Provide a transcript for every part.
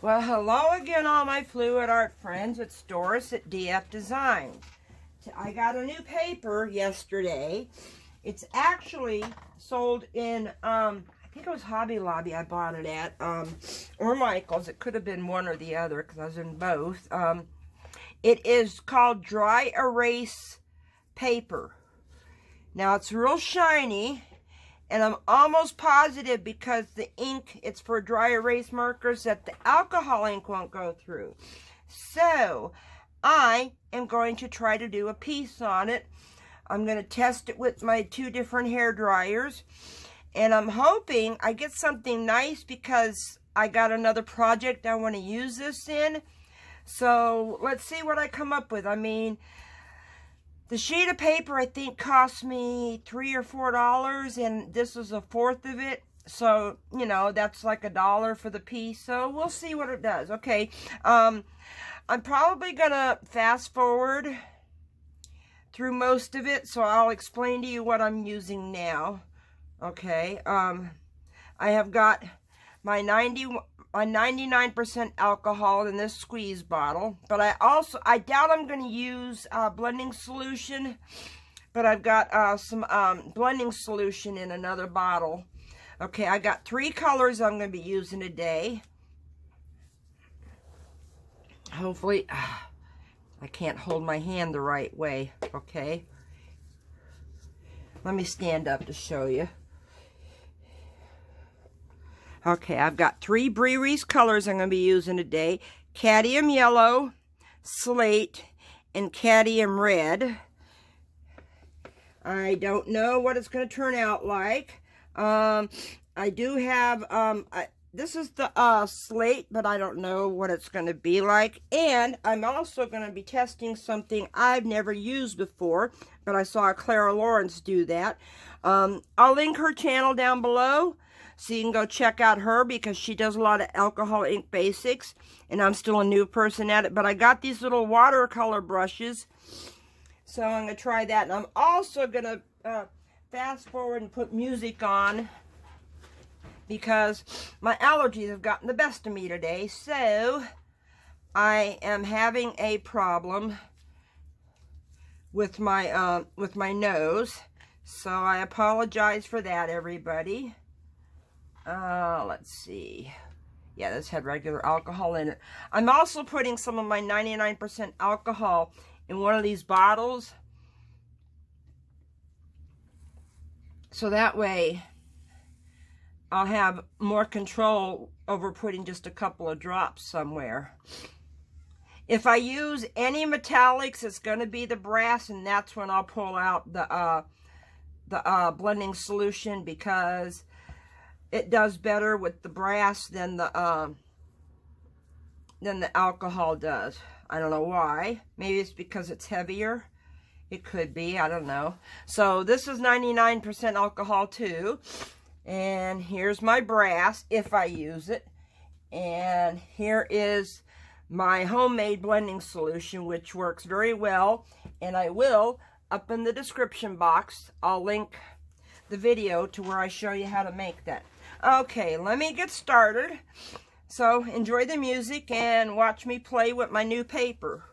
Well, hello again, all my fluid art friends. It's Doris at DF Design. I got a new paper yesterday. It's actually sold in, I think it was Hobby Lobby I bought it at, or Michael's. It could have been one or the other because I was in both. It is called dry erase paper. Now, it's real shiny. And I'm almost positive, because the ink, it's for dry erase markers, that the alcohol ink won't go through. So, I am going to try to do a piece on it. I'm going to test it with my 2 different hair dryers. And I'm hoping I get something nice, because I got another project I want to use this in. So, let's see what I come up with. I mean, the sheet of paper, I think, cost me $3 or $4, and this is 1/4 of it. So, you know, that's like $1 for the piece. So, we'll see what it does. Okay, I'm probably going to fast forward through most of it, so I'll explain to you what I'm using now. Okay, I have got my 99% alcohol in this squeeze bottle, but I doubt I'm going to use blending solution, but I've got some blending solution in another bottle. Okay, I got 3 colors I'm going to be using today. Hopefully, I can't hold my hand the right way. Okay, let me stand up to show you. Okay, I've got 3 Breweries colors I'm going to be using today. Cadmium Yellow, Slate, and Cadmium Red. I don't know what it's going to turn out like. I do have, this is the Slate, but I don't know what it's going to be like. And I'm also going to be testing something I've never used before, but I saw Clara Lawrence do that. I'll link her channel down below, so you can go check out her, because she does a lot of alcohol ink basics, and I'm still a new person at it. But I got these little watercolor brushes, so I'm going to try that. And I'm also going to fast forward and put music on, because my allergies have gotten the best of me today. So I am having a problem with my nose, so I apologize for that, everybody. Let's see. Yeah, this had regular alcohol in it. I'm also putting some of my 99% alcohol in one of these bottles, so that way I'll have more control over putting just a couple of drops somewhere. If I use any metallics, it's going to be the brass, and that's when I'll pull out the blending solution, because it does better with the brass than the alcohol does. I don't know why. Maybe it's because it's heavier. It could be. I don't know. So this is 99% alcohol too. And here's my brass if I use it. And here is my homemade blending solution, which works very well. And I will, up in the description box, I'll link the video to where I show you how to make that. Okay, let me get started. So enjoy the music and watch me play with my new paper.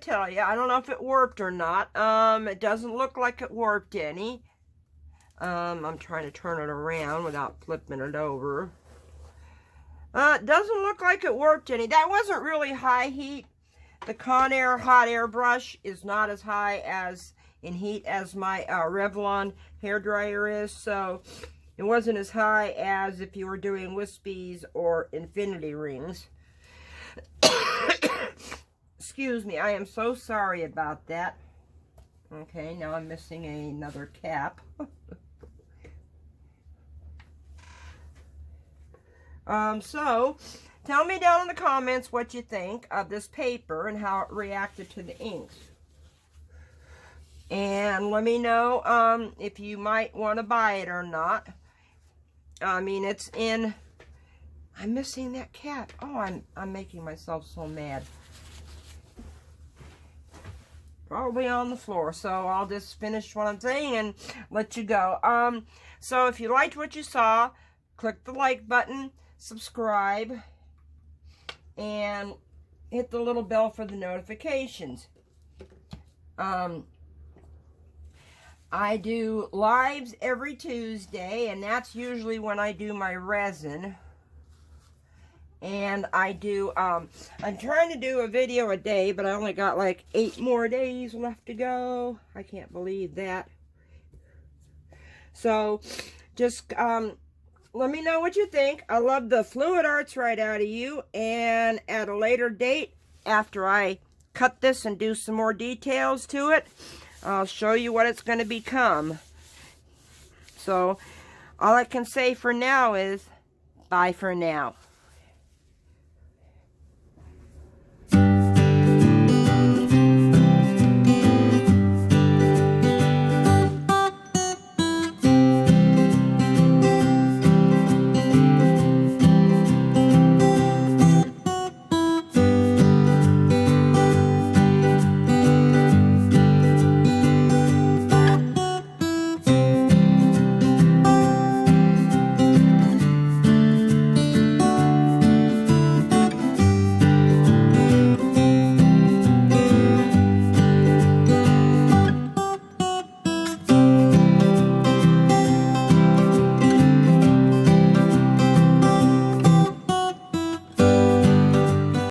tell you. I don't know if it warped or not. It doesn't look like it warped any. I'm trying to turn it around without flipping it over. It doesn't look like it warped any. That wasn't really high heat. The Conair hot air brush is not as high as in heat as my Revlon hairdryer is, so it wasn't as high as if you were doing wispies or infinity rings. Excuse me, I am so sorry about that. Okay, now I'm missing another cap. So, tell me down in the comments what you think of this paper and how it reacted to the inks. And let me know if you might want to buy it or not. I mean, it's in... I'm missing that cap. Oh, I'm making myself so mad. Probably on the floor, so I'll just finish what I'm saying and let you go. So if you liked what you saw, click the like button, subscribe, and hit the little bell for the notifications. I do lives every Tuesday, and that's usually when I do my resin. And I do, I'm trying to do a video a day, but I only got like 8 more days left to go. I can't believe that. So, just, let me know what you think. I love the fluid arts right out of you. And at a later date, after I cut this and do some more details to it, I'll show you what it's going to become. So, all I can say for now is, bye for now.